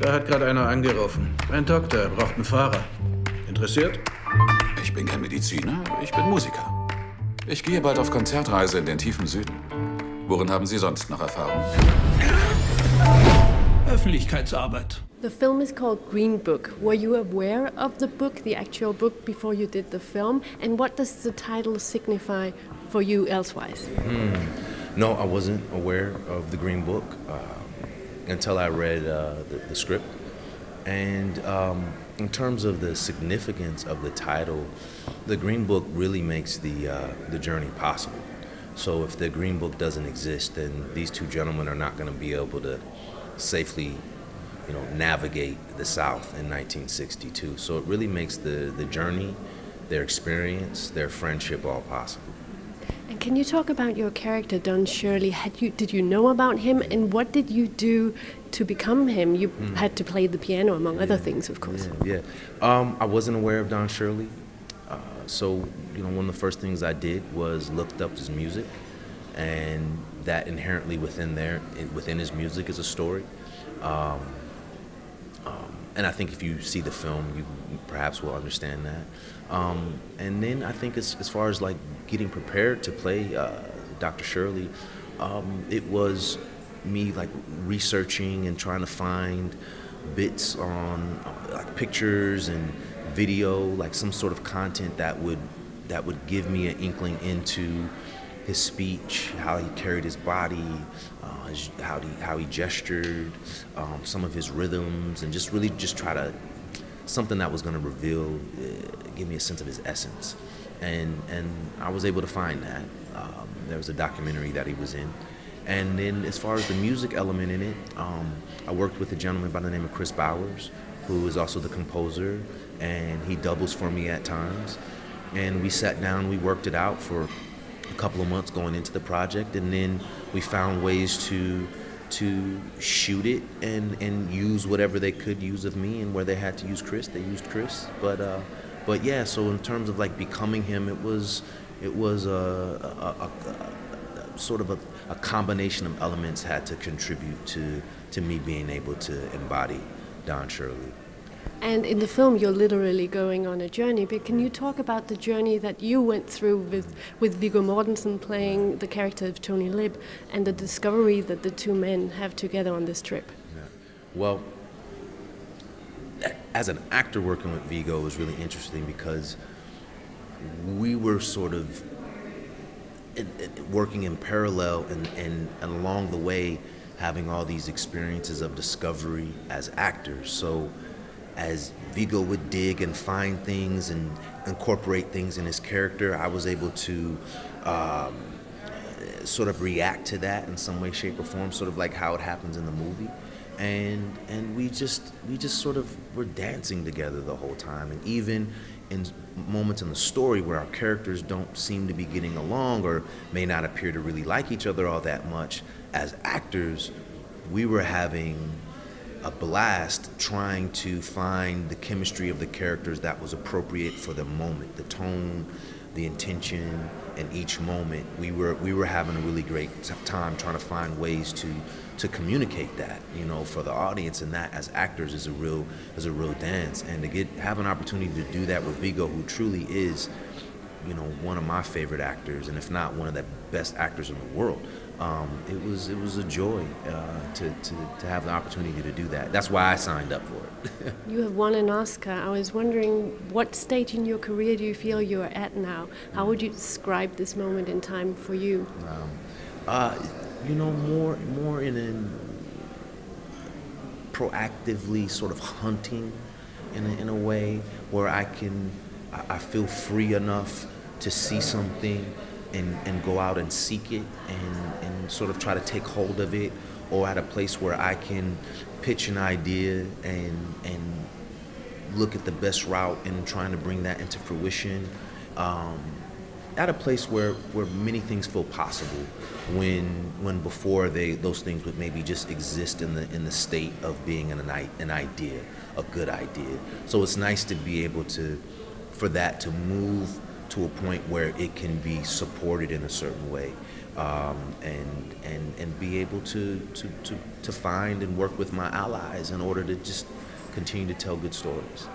Da hat gerade einer angerufen. Ein Doktor, er braucht einen Fahrer. Interessiert? Ich bin kein Mediziner, ich bin Musiker. Ich gehe bald auf Konzertreise in den tiefen Süden. Worin haben Sie sonst noch Erfahrung? Öffentlichkeitsarbeit. The film is called Green Book. Were you aware of the book, the actual book, before you did the film? And what does the title signify for you elsewise? No, I wasn't aware of the Green Book until I read the script. And in terms of the significance of the title, the Green Book really makes the journey possible. So if the Green Book doesn't exist, then these two gentlemen are not going to be able to safely, navigate the South in 1962. So it really makes the journey, their experience, their friendship all possible. And can you talk about your character, Don Shirley? Did you know about him, and what did you do to become him? You had to play the piano, among other things, of course. Yeah. I wasn't aware of Don Shirley. So, one of the first things I did was looked up his music, and that inherently within his music is a story. And I think if you see the film, you perhaps will understand that. And then I think as far as like getting prepared to play Dr. Shirley, it was me like researching and trying to find bits on like pictures and video, like some sort of content that would give me an inkling into his speech, how he carried his body, how he gestured, some of his rhythms, and just try to something that was going to reveal, give me a sense of his essence, and I was able to find that. There was a documentary that he was in, and then as far as the music element in it, I worked with a gentleman by the name of Chris Bowers, who is also the composer, and he doubles for me at times, and we sat down, we worked it out for a couple of months going into the project, and then we found ways to shoot it and use whatever they could use of me, and where they had to use Chris, they used Chris. But yeah, so in terms of like becoming him, it was a sort of a combination of elements had to contribute to me being able to embody Don Shirley. And in the film, you're literally going on a journey. But can you talk about the journey that you went through with Viggo Mortensen playing the character of Tony Lib, and the discovery that the two men have together on this trip? Yeah. Well, as an actor working with Viggo was really interesting because we were sort of working in parallel and along the way having all these experiences of discovery as actors. So as Viggo would dig and find things and incorporate things in his character, I was able to sort of react to that in some way, shape, or form, sort of like how it happens in the movie. And we just sort of were dancing together the whole time. And even in moments in the story where our characters don't seem to be getting along or may not appear to really like each other all that much, as actors, we were having a blast trying to find the chemistry of the characters that was appropriate for the moment, the tone, the intention, and each moment. We were having a really great time trying to find ways to communicate that, for the audience, and that as actors is a real dance. And to have an opportunity to do that with Viggo, who truly is, one of my favorite actors, and if not one of the best actors in the world. It was a joy to have the opportunity to do that. That's why I signed up for it. You have won an Oscar. I was wondering, what stage in your career do you feel you're at now? How would you describe this moment in time for you? More in proactively sort of hunting in a way where I feel free enough to see something and go out and seek it and sort of try to take hold of it, or at a place where I can pitch an idea and look at the best route and trying to bring that into fruition. At a place where many things feel possible when before those things would maybe just exist in the state of being an idea, a good idea. So it's nice to be able for that to move to a point where it can be supported in a certain way, and be able to find and work with my allies in order to just continue to tell good stories.